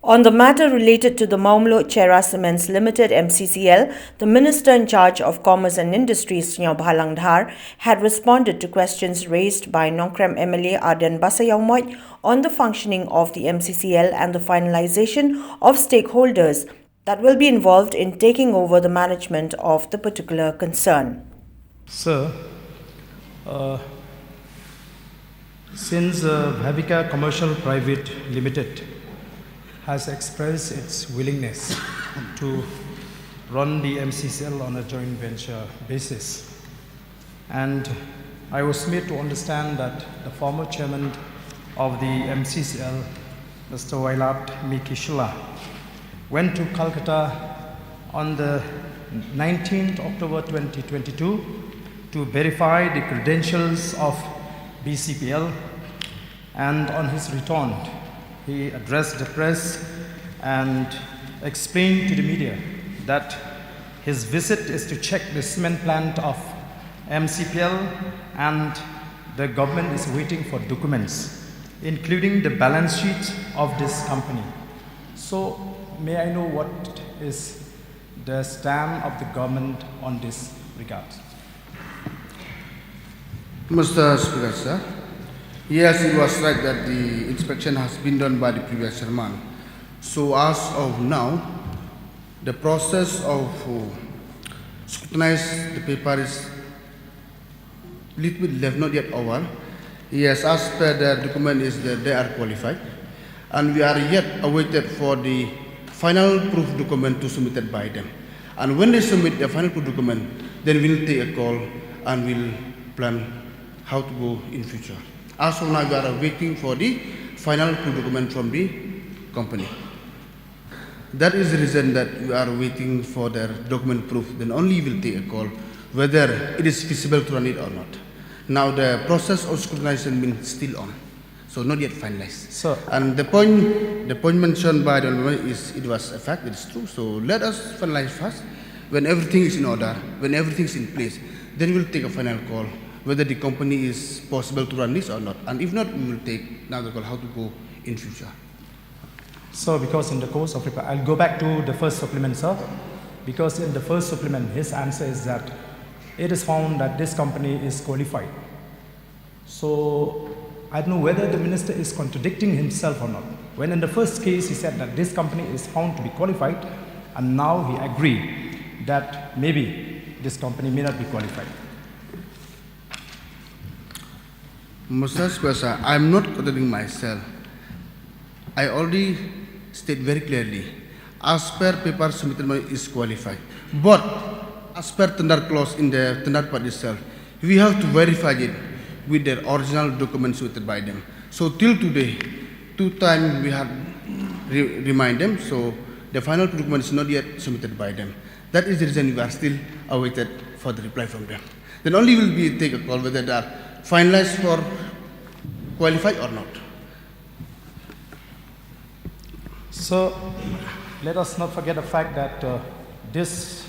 On the matter related to the Mawmluh Cherra Cements Limited (MCCL), the Minister in charge of Commerce and Industry, Sniawbhalang Dhar, had responded to questions raised by Nongkrem MLA Ardent Basaiawmoit on the functioning of the MCCL and the finalisation of stakeholders that will be involved in taking over the management of the particular concern. Sir, since Bhavika Commercial Private Limited has expressed its willingness to run the MCCL on a joint venture basis, and I was made to understand that the former chairman of the MCCL, Mr. Mccl, went to Calcutta on the 19th October 2022 to verify the credentials of BCPL, and on his return, he addressed the press and explained to the media that his visit is to check the cement plant of MCPL, and the government is waiting for documents, including the balance sheet of this company. So, may I know what is the stand of the government on this regard? Mr. Speaker, sir, yes, it was right that the inspection has been done by the previous chairman. So as of now, the process of scrutinize the paper is little bit left, not yet over. Yes, as per the document is that they are qualified, and we are yet awaited for the final proof document to submitted by them. And when they submit the final proof document, then we'll take a call and we'll plan how to go in future. As of now, we are waiting for the final proof document from the company. That is the reason that we are waiting for their document proof. Then only we'll take a call whether it is feasible to run it or not. Now the process of scrutinization is still on, so not yet finalized. So, and the point mentioned by the Honorable is it was a fact, it is true. So let us finalize first. When everything is in order, when everything is in place, then we'll take a final call whether the company is possible to run this or not. And if not, we will take another call how to go in future. So, because in the course of reply, I'll go back to the first supplement, sir. Because in the first supplement, his answer is that it is found that this company is qualified. So, I don't know whether the minister is contradicting himself or not. When in the first case, he said that this company is found to be qualified, and now he agreed that maybe this company may not be qualified. Mr. Speaker, I am not contradicting myself. I already state very clearly, as per paper submitted is qualified. But as per tender clause in the tender part itself, we have to verify it with the original documents submitted by them. So till today, 2 times we have remind them. So the final document is not yet submitted by them. That is the reason we are still awaited for the reply from them. Then only will we take a call whether they are finalized for qualified or not. So, let us not forget the fact that this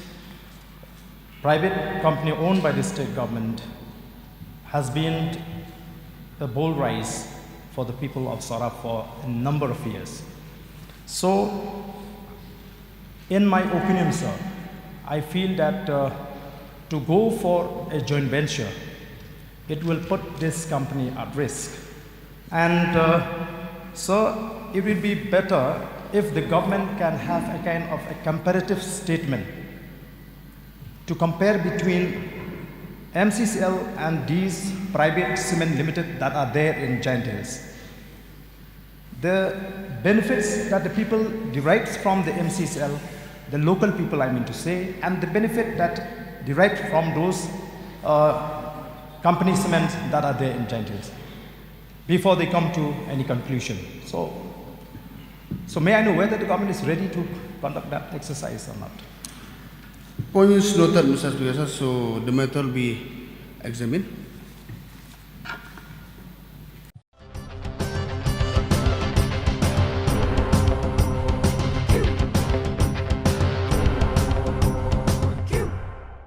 private company owned by the state government has been a bold rise for the people of Sarawak for a number of years. So, in my opinion, sir, I feel that to go for a joint venture, it will put this company at risk. And so it will be better if the government can have a kind of a comparative statement to compare between MCCL and these private cement limited that are there in Giant Hills. The benefits that the people derive from the MCCL, the local people I mean to say, and the benefit that derived from those company cements that are there in Giant Hills before they come to any conclusion. So may I know whether the government is ready to conduct that exercise or not? Point is noted, Mr. Speaker, so the matter will be examined.